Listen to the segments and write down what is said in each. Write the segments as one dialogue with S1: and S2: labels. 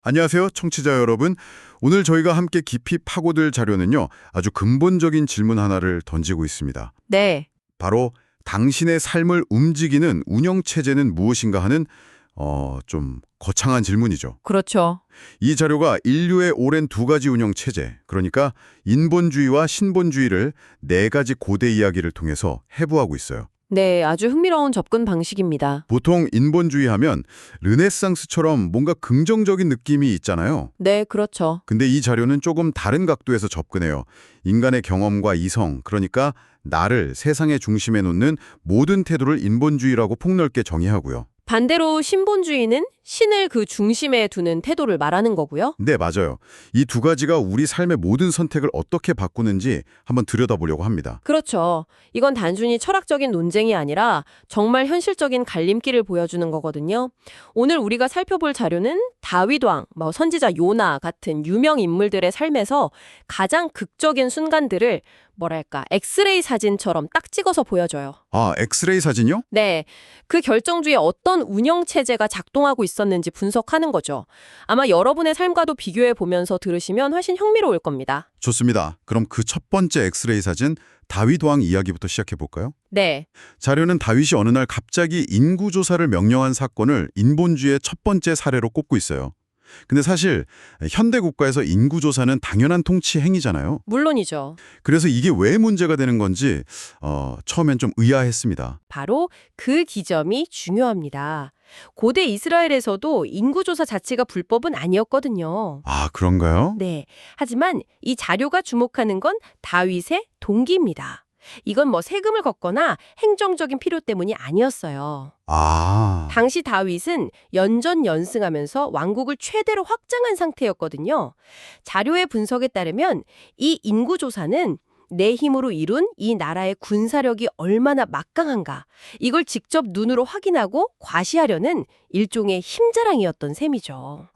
S1: 안녕하세요, 청취자 여러분. 오늘 저희가 함께 깊이 파고들 자료는요, 아주 근본적인 질문 하나를 던지고 있습니다.
S2: 네,
S1: 바로 당신의 삶을 움직이는 운영체제는 무엇인가 하는 좀 거창한 질문이죠.
S2: 그렇죠.
S1: 이 자료가 인류의 오랜 두 가지 운영체제, 그러니까 인본주의와 신본주의를 네 가지 고대 이야기를 통해서 해부하고 있어요.
S2: 네, 아주 흥미로운 접근 방식입니다.
S1: 보통 인본주의 하면 르네상스처럼 뭔가 긍정적인 느낌이 있잖아요.
S2: 네, 그렇죠.
S1: 근데 이 자료는 조금 다른 각도에서 접근해요. 인간의 경험과 이성, 그러니까 나를 세상의 중심에 놓는 모든 태도를 인본주의라고 폭넓게 정의하고요.
S2: 반대로 신본주의는 신을 그 중심에 두는 태도를 말하는 거고요.
S1: 네, 맞아요. 이 두 가지가 우리 삶의 모든 선택을 어떻게 바꾸는지 한번 들여다보려고 합니다.
S2: 그렇죠. 이건 단순히 철학적인 논쟁이 아니라 정말 현실적인 갈림길을 보여주는 거거든요. 오늘 우리가 살펴볼 자료는 다윗 왕, 선지자 요나 같은 유명 인물들의 삶에서 가장 극적인 순간들을 엑스레이 사진처럼 딱 찍어서 보여줘요.
S1: 아, 엑스레이 사진이요?
S2: 네, 그 결정주에 어떤 운영체제가 작동하고 있었는지 분석하는 거죠. 아마 여러분의 삶과도 비교해 보면서 들으시면 훨씬 흥미로울 겁니다.
S1: 좋습니다. 그럼 그 첫 번째 엑스레이 사진, 다윗 왕 이야기부터 시작해 볼까요?
S2: 네,
S1: 자료는 다윗이 어느 날 갑자기 인구조사를 명령한 사건을 인본주의의 첫 번째 사례로 꼽고 있어요. 근데 사실 현대 국가에서 인구조사는 당연한 통치 행위잖아요.
S2: 물론이죠.
S1: 그래서 이게 왜 문제가 되는 건지 처음엔 좀 의아했습니다.
S2: 바로 그 지점이 중요합니다. 고대 이스라엘에서도 인구조사 자체가 불법은 아니었거든요.
S1: 아, 그런가요?
S2: 네, 하지만 이 자료가 주목하는 건 다윗의 동기입니다. 이건 세금을 걷거나 행정적인 필요 때문이 아니었어요.
S1: 아,
S2: 당시 다윗은 연전연승하면서 왕국을 최대로 확장한 상태였거든요. 자료의 분석에 따르면 이 인구조사는 내 힘으로 이룬 이 나라의 군사력이 얼마나 막강한가, 이걸 직접 눈으로 확인하고 과시하려는 일종의 힘자랑이었던 셈이죠.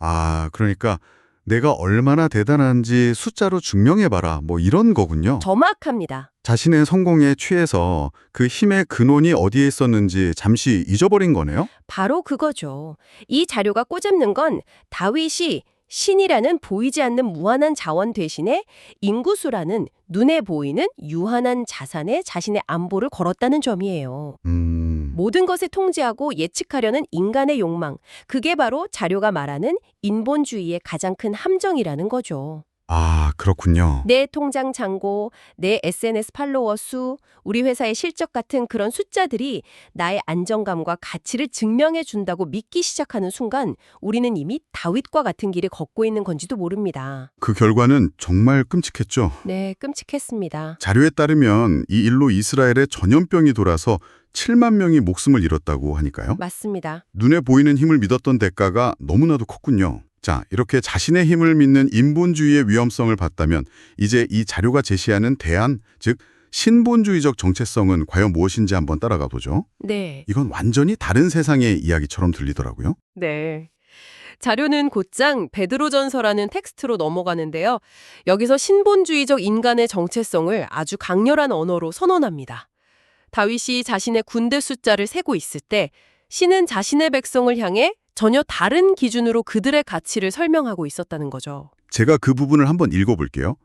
S1: 그러니까 내가 얼마나 대단한지 숫자로 증명해봐라, 이런 거군요.
S2: 정확합니다.
S1: 자신의 성공에 취해서 그 힘의 근원이 어디에 있었는지 잠시 잊어버린 거네요?
S2: 바로 그거죠. 이 자료가 꼬집는 건 다윗이 신이라는 보이지 않는 무한한 자원 대신에 인구수라는 눈에 보이는 유한한 자산에 자신의 안보를 걸었다는 점이에요. 모든 것을 통제하고 예측하려는 인간의 욕망, 그게 바로 자료가 말하는 인본주의의 가장 큰 함정이라는 거죠.
S1: 아, 그렇군요.
S2: 내 통장 잔고, 내 SNS 팔로워 수, 우리 회사의 실적 같은 그런 숫자들이 나의 안정감과 가치를 증명해 준다고 믿기 시작하는 순간 우리는 이미 다윗과 같은 길을 걷고 있는 건지도 모릅니다.
S1: 그 결과는 정말 끔찍했죠.
S2: 네, 끔찍했습니다.
S1: 자료에 따르면 이 일로 이스라엘에 전염병이 돌아서 7만 명이 목숨을 잃었다고 하니까요.
S2: 맞습니다.
S1: 눈에 보이는 힘을 믿었던 대가가 너무나도 컸군요. 자, 이렇게 자신의 힘을 믿는 인본주의의 위험성을 봤다면 이제 이 자료가 제시하는 대안, 즉 신본주의적 정체성은 과연 무엇인지 한번 따라가 보죠.
S2: 네.
S1: 이건 완전히 다른 세상의 이야기처럼 들리더라고요.
S2: 네. 자료는 곧장 베드로전서라는 텍스트로 넘어가는데요. 여기서 신본주의적 인간의 정체성을 아주 강렬한 언어로 선언합니다. 다윗이 자신의 군대 숫자를 세고 있을 때 신은 자신의 백성을 향해 전혀 다른 기준으로 그들의 가치를 설명하고 있었다는 거죠.
S1: 제가 그 부분을 한번 읽어볼게요.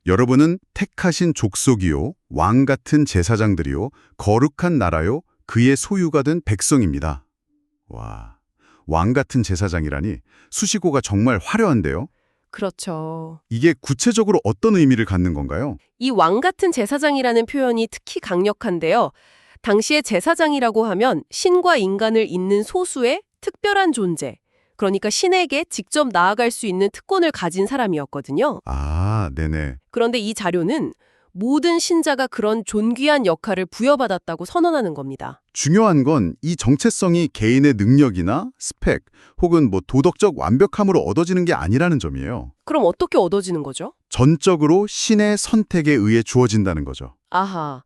S1: 여러분은 택하신 족속이요, 왕 같은 제사장들이요, 거룩한 나라요, 그의 소유가 된 백성입니다. 와, 왕 같은 제사장이라니 수식어가 정말 화려한데요?
S2: 그렇죠.
S1: 이게 구체적으로 어떤 의미를 갖는 건가요?
S2: 이 왕 같은 제사장이라는 표현이 특히 강력한데요. 당시의 제사장이라고 하면 신과 인간을 잇는 소수의 특별한 존재, 그러니까 신에게 직접 나아갈 수 있는 특권을 가진 사람이었거든요.
S1: 아, 네네.
S2: 그런데 이 자료는 모든 신자가 그런 존귀한 역할을 부여받았다고 선언하는 겁니다.
S1: 중요한 건 이 정체성이 개인의 능력이나 스펙 혹은 도덕적 완벽함으로 얻어지는 게 아니라는 점이에요.
S2: 그럼 어떻게 얻어지는 거죠?
S1: 전적으로 신의 선택에 의해 주어진다는 거죠.
S2: 아하,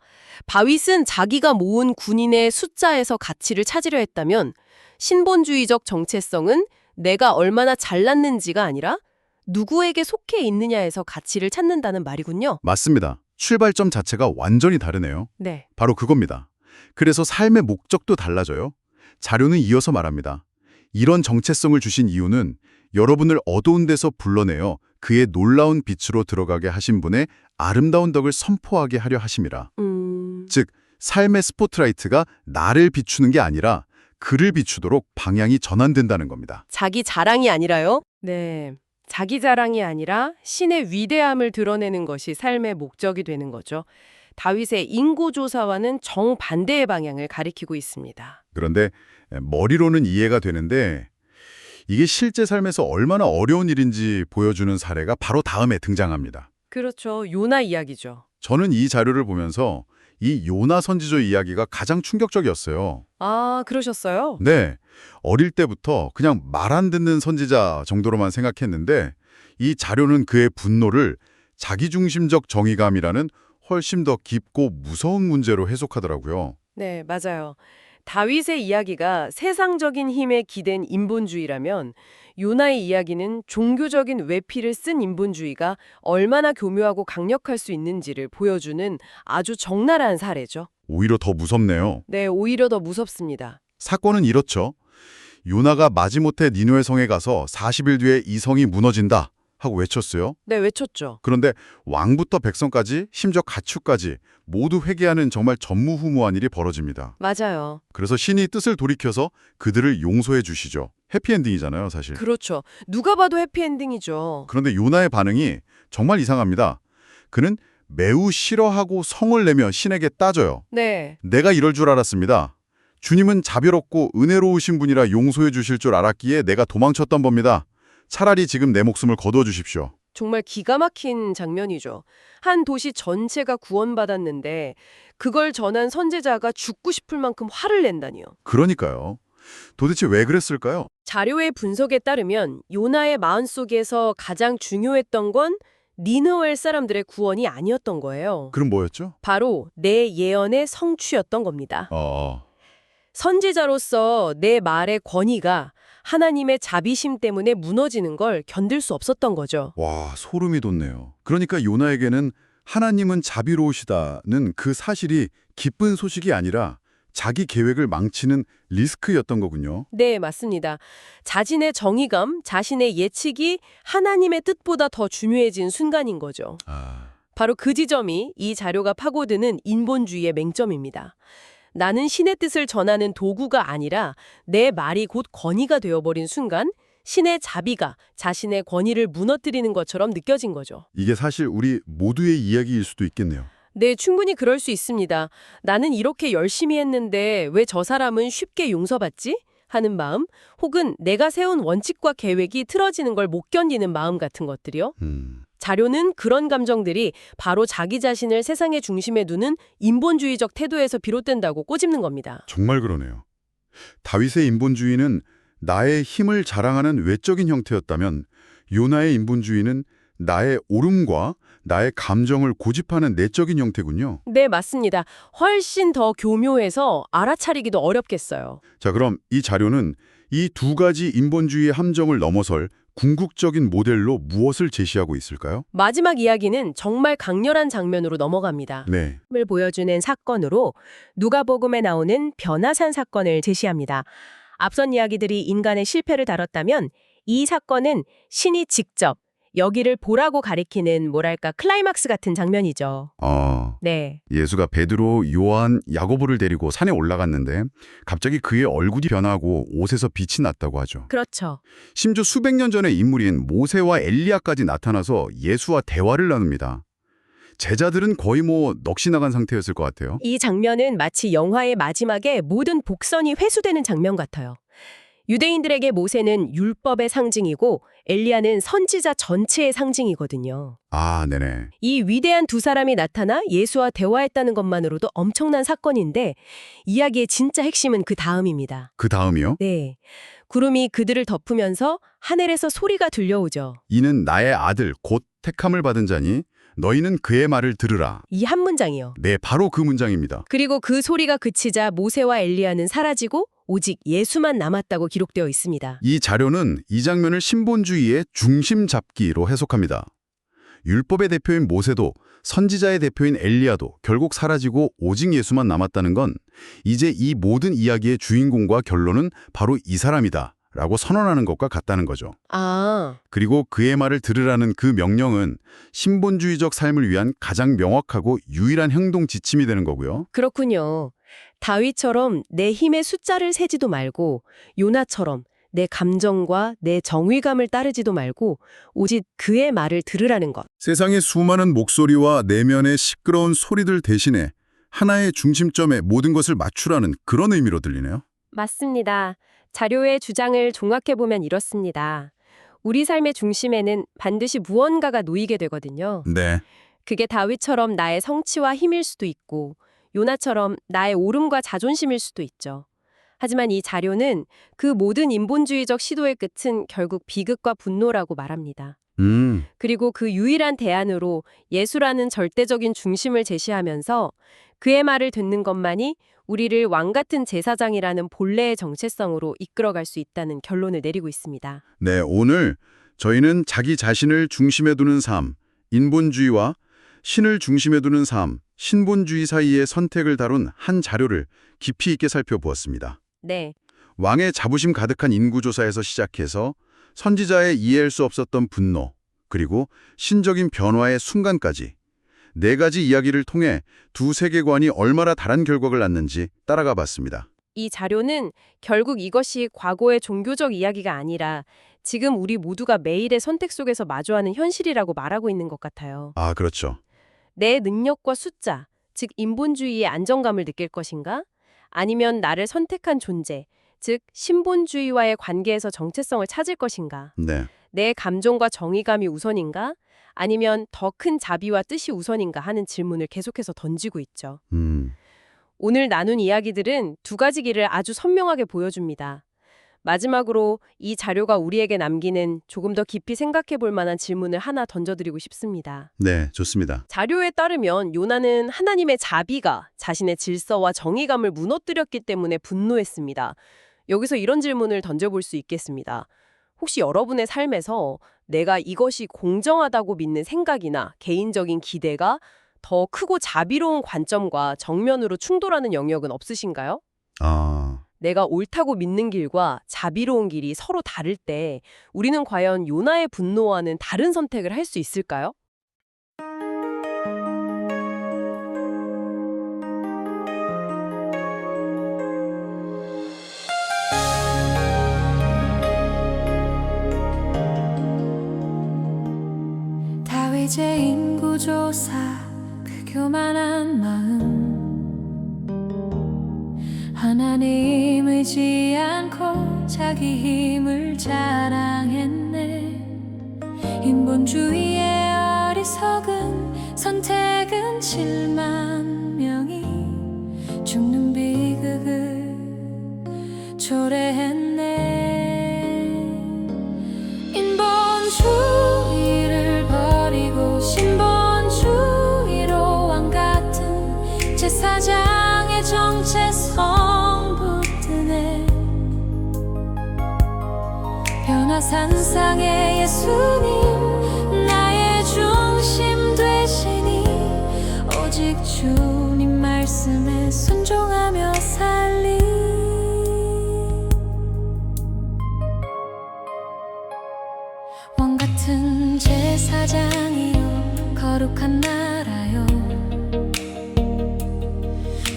S2: 다윗은 자기가 모은 군인의 숫자에서 가치를 찾으려 했다면 신본주의적 정체성은 내가 얼마나 잘났는지가 아니라 누구에게 속해 있느냐에서 가치를 찾는다는 말이군요.
S1: 맞습니다. 출발점 자체가 완전히 다르네요.
S2: 네.
S1: 바로 그겁니다. 그래서 삶의 목적도 달라져요. 자료는 이어서 말합니다. 이런 정체성을 주신 이유는 여러분을 어두운 데서 불러내어 그의 놀라운 빛으로 들어가게 하신 분의 아름다운 덕을 선포하게 하려 하심이라. 즉, 삶의 스포트라이트가 나를 비추는 게 아니라 그를 비추도록 방향이 전환된다는 겁니다.
S2: 자기 자랑이 아니라요? 네. 자기 자랑이 아니라 신의 위대함을 드러내는 것이 삶의 목적이 되는 거죠. 다윗의 인구조사와는 정반대의 방향을 가리키고 있습니다.
S1: 그런데 머리로는 이해가 되는데 이게 실제 삶에서 얼마나 어려운 일인지 보여주는 사례가 바로 다음에 등장합니다.
S2: 그렇죠. 요나 이야기죠.
S1: 저는 이 자료를 보면서 이 요나 선지자 이야기가 가장 충격적이었어요.
S2: 아, 그러셨어요?
S1: 네, 어릴 때부터 그냥 말 안 듣는 선지자 정도로만 생각했는데 이 자료는 그의 분노를 자기중심적 정의감이라는 훨씬 더 깊고 무서운 문제로 해석하더라고요.
S2: 네, 맞아요. 다윗의 이야기가 세상적인 힘에 기댄 인본주의라면 요나의 이야기는 종교적인 외피를 쓴 인본주의가 얼마나 교묘하고 강력할 수 있는지를 보여주는 아주 적나라한 사례죠.
S1: 오히려 더 무섭네요.
S2: 네, 오히려 더 무섭습니다.
S1: 사건은 이렇죠. 요나가 마지못해 니누의 성에 가서 40일 뒤에 이 성이 무너진다 하고 외쳤어요.
S2: 네, 외쳤죠.
S1: 그런데 왕부터 백성까지 심지어 가축까지 모두 회개하는 정말 전무후무한 일이 벌어집니다.
S2: 맞아요.
S1: 그래서 신이 뜻을 돌이켜서 그들을 용서해 주시죠. 해피엔딩이잖아요, 사실.
S2: 그렇죠. 누가 봐도 해피엔딩이죠.
S1: 그런데 요나의 반응이 정말 이상합니다. 그는 매우 싫어하고 성을 내며 신에게 따져요.
S2: 네.
S1: 내가 이럴 줄 알았습니다. 주님은 자비롭고 은혜로우신 분이라 용서해 주실 줄 알았기에 내가 도망쳤던 겁니다. 차라리 지금 내 목숨을 거두어 주십시오.
S2: 정말 기가 막힌 장면이죠. 한 도시 전체가 구원받았는데 그걸 전한 선제자가 죽고 싶을 만큼 화를 낸다니요.
S1: 그러니까요. 도대체 왜 그랬을까요?
S2: 자료의 분석에 따르면 요나의 마음속에서 가장 중요했던 건 니느웨 사람들의 구원이 아니었던 거예요.
S1: 그럼 뭐였죠?
S2: 바로 내 예언의 성취였던 겁니다.
S1: 어,
S2: 선지자로서 내 말의 권위가 하나님의 자비심 때문에 무너지는 걸 견딜 수 없었던 거죠.
S1: 와, 소름이 돋네요. 그러니까 요나에게는 하나님은 자비로우시다는 그 사실이 기쁜 소식이 아니라 자기 계획을 망치는 리스크였던 거군요.
S2: 네, 맞습니다. 자신의 정의감, 자신의 예측이 하나님의 뜻보다 더 중요해진 순간인 거죠.
S1: 아,
S2: 바로 그 지점이 이 자료가 파고드는 인본주의의 맹점입니다. 나는 신의 뜻을 전하는 도구가 아니라 내 말이 곧 권위가 되어버린 순간 신의 자비가 자신의 권위를 무너뜨리는 것처럼 느껴진 거죠.
S1: 이게 사실 우리 모두의 이야기일 수도 있겠네요.
S2: 네, 충분히 그럴 수 있습니다. 나는 이렇게 열심히 했는데 왜 저 사람은 쉽게 용서받지? 하는 마음, 혹은 내가 세운 원칙과 계획이 틀어지는 걸 못 견디는 마음 같은 것들이요. 자료는 그런 감정들이 바로 자기 자신을 세상의 중심에 두는 인본주의적 태도에서 비롯된다고 꼬집는 겁니다.
S1: 정말 그러네요. 다윗의 인본주의는 나의 힘을 자랑하는 외적인 형태였다면 요나의 인본주의는 나의 옳음과 나의 감정을 고집하는 내적인 형태군요.
S2: 네, 맞습니다. 훨씬 더 교묘해서 알아차리기도 어렵겠어요.
S1: 자, 그럼 이 자료는 이 두 가지 인본주의의 함정을 넘어설 궁극적인 모델로 무엇을 제시하고 있을까요?
S2: 마지막 이야기는 정말 강렬한 장면으로 넘어갑니다.
S1: 네.
S2: 을 보여주는 사건으로 누가복음에 나오는 변화산 사건을 제시합니다. 앞선 이야기들이 인간의 실패를 다뤘다면 이 사건은 신이 직접 여기를 보라고 가리키는 뭐랄까 클라이막스 같은 장면이죠. 네.
S1: 예수가 베드로, 요한, 야고보를 데리고 산에 올라갔는데 갑자기 그의 얼굴이 변하고 옷에서 빛이 났다고 하죠.
S2: 그렇죠.
S1: 심지어 수백 년 전의 인물인 모세와 엘리야까지 나타나서 예수와 대화를 나눕니다. 제자들은 거의 넋이 나간 상태였을 것 같아요.
S2: 이 장면은 마치 영화의 마지막에 모든 복선이 회수되는 장면 같아요. 유대인들에게 모세는 율법의 상징이고 엘리야는 선지자 전체의 상징이거든요.
S1: 아, 네네.
S2: 이 위대한 두 사람이 나타나 예수와 대화했다는 것만으로도 엄청난 사건인데 이야기의 진짜 핵심은 그 다음입니다.
S1: 그 다음이요?
S2: 네. 구름이 그들을 덮으면서 하늘에서 소리가 들려오죠.
S1: 이는 나의 아들 곧 택함을 받은 자니 너희는 그의 말을 들으라.
S2: 이 한 문장이요.
S1: 네, 바로 그 문장입니다.
S2: 그리고 그 소리가 그치자 모세와 엘리야는 사라지고 오직 예수만 남았다고 기록되어 있습니다.
S1: 이 자료는 이 장면을 신본주의의 중심 잡기로 해석합니다. 율법의 대표인 모세도 선지자의 대표인 엘리야도 결국 사라지고 오직 예수만 남았다는 건 이제 이 모든 이야기의 주인공과 결론은 바로 이 사람이다 라고 선언하는 것과 같다는 거죠.
S2: 아,
S1: 그리고 그의 말을 들으라는 그 명령은 신본주의적 삶을 위한 가장 명확하고 유일한 행동 지침이 되는 거고요.
S2: 그렇군요. 다윗처럼 내 힘의 숫자를 세지도 말고 요나처럼 내 감정과 내 정의감을 따르지도 말고 오직 그의 말을 들으라는 것.
S1: 세상의 수많은 목소리와 내면의 시끄러운 소리들 대신에 하나의 중심점에 모든 것을 맞추라는 그런 의미로 들리네요.
S2: 맞습니다. 자료의 주장을 종합해보면 이렇습니다. 우리 삶의 중심에는 반드시 무언가가 놓이게 되거든요.
S1: 네.
S2: 그게 다윗처럼 나의 성취와 힘일 수도 있고 요나처럼 나의 오름과 자존심일 수도 있죠. 하지만 이 자료는 그 모든 인본주의적 시도의 끝은 결국 비극과 분노라고 말합니다. 그리고 그 유일한 대안으로 예수라는 절대적인 중심을 제시하면서 그의 말을 듣는 것만이 우리를 왕 같은 제사장이라는 본래의 정체성으로 이끌어갈 수 있다는 결론을 내리고 있습니다.
S1: 네, 오늘 저희는 자기 자신을 중심에 두는 삶, 인본주의와 신을 중심에 두는 삶, 신본주의 사이의 선택을 다룬 한 자료를 깊이 있게 살펴보았습니다.
S2: 네,
S1: 왕의 자부심 가득한 인구조사에서 시작해서 선지자의 이해할 수 없었던 분노, 그리고 신적인 변화의 순간까지 네 가지 이야기를 통해 두 세계관이 얼마나 다른 결과를 낳는지 따라가 봤습니다.
S2: 이 자료는 결국 이것이 과거의 종교적 이야기가 아니라 지금 우리 모두가 매일의 선택 속에서 마주하는 현실이라고 말하고 있는 것 같아요.
S1: 아, 그렇죠.
S2: 내 능력과 숫자, 즉 인본주의의 안정감을 느낄 것인가? 아니면 나를 선택한 존재, 즉 신본주의와의 관계에서 정체성을 찾을 것인가?
S1: 네.
S2: 내 감정과 정의감이 우선인가? 아니면 더 큰 자비와 뜻이 우선인가 하는 질문을 계속해서 던지고 있죠. 오늘 나눈 이야기들은 두 가지 길을 아주 선명하게 보여줍니다. 마지막으로 이 자료가 우리에게 남기는 조금 더 깊이 생각해 볼 만한 질문을 하나 던져드리고 싶습니다.
S1: 네, 좋습니다.
S2: 자료에 따르면 요나는 하나님의 자비가 자신의 질서와 정의감을 무너뜨렸기 때문에 분노했습니다. 여기서 이런 질문을 던져볼 수 있겠습니다. 혹시 여러분의 삶에서 내가 이것이 공정하다고 믿는 생각이나 개인적인 기대가 더 크고 자비로운 관점과 정면으로 충돌하는 영역은 없으신가요?
S1: 아,
S2: 내가 옳다고 믿는 길과 자비로운 길이 서로 다를 때 우리는 과연 요나의 분노와는 다른 선택을 할 수 있을까요?
S3: 다윗의 인구조사 그 교만한 마음 하나님 의지 않고 자기 힘을 자랑했네. 인본주의의 어리석은 선택은 7만 명이 죽는 비극을 초래했네. 인본주의를 버리고 신본주의로 왕 같은 제사장의 정체성 붙드네. 변화산상의 예수님 나의 중심 되시니 오직 주님 말씀에 순종하며 살리. 왕 같은 제사장이요 거룩한 나라요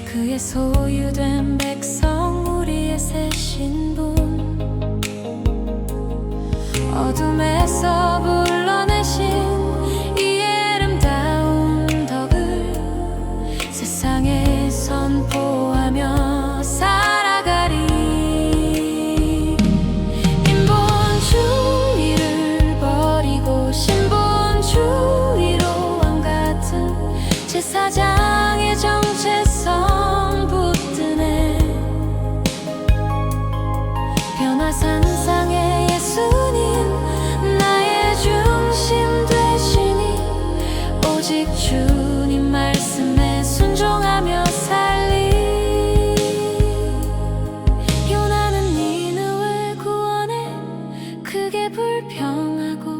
S3: 그의 소유된 백성 우리의 새 신분 어둠에서 불러내신 이 아름다운 덕을 세상에 선포하며 살아가리. 인본주의를 버리고 신본주의로 왕 같은 제사장의 정체성 붙드네. 변화산상의 예수님 나의 중심 되시니 오직 주님 말씀에 순종하며 살리. 요나는 니느웨 구원에 크게 불평하고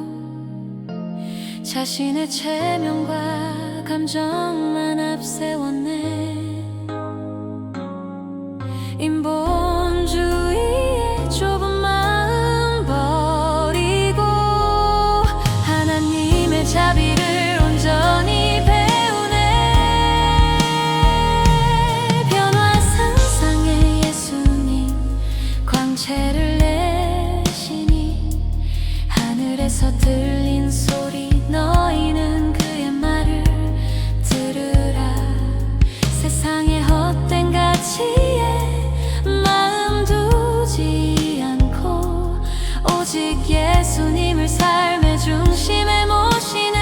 S3: 자신의 체면과 감정만 앞세웠네. 인본주의의 좁은 마음 자비를 온전히 배우네. 변화산상의 예수님 광채를 내시니 하늘에서 들린 소리 너희는 그의 말을 들으라. 세상의 헛된 가치에 마음 두지 않고 오직 예수님을 삶의 중심에 모시네.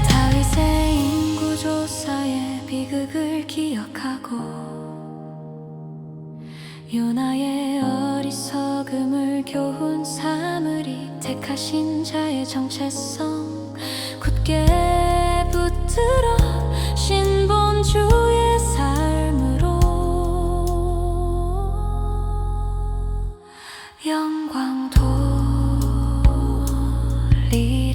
S3: 다윗의 인구조사의 비극을 기억하고 요나의 어리석음을 교훈 삼으리. 택하신 자의 정체성 굳게 붙들어 신본주의 삶으로 영광 돌리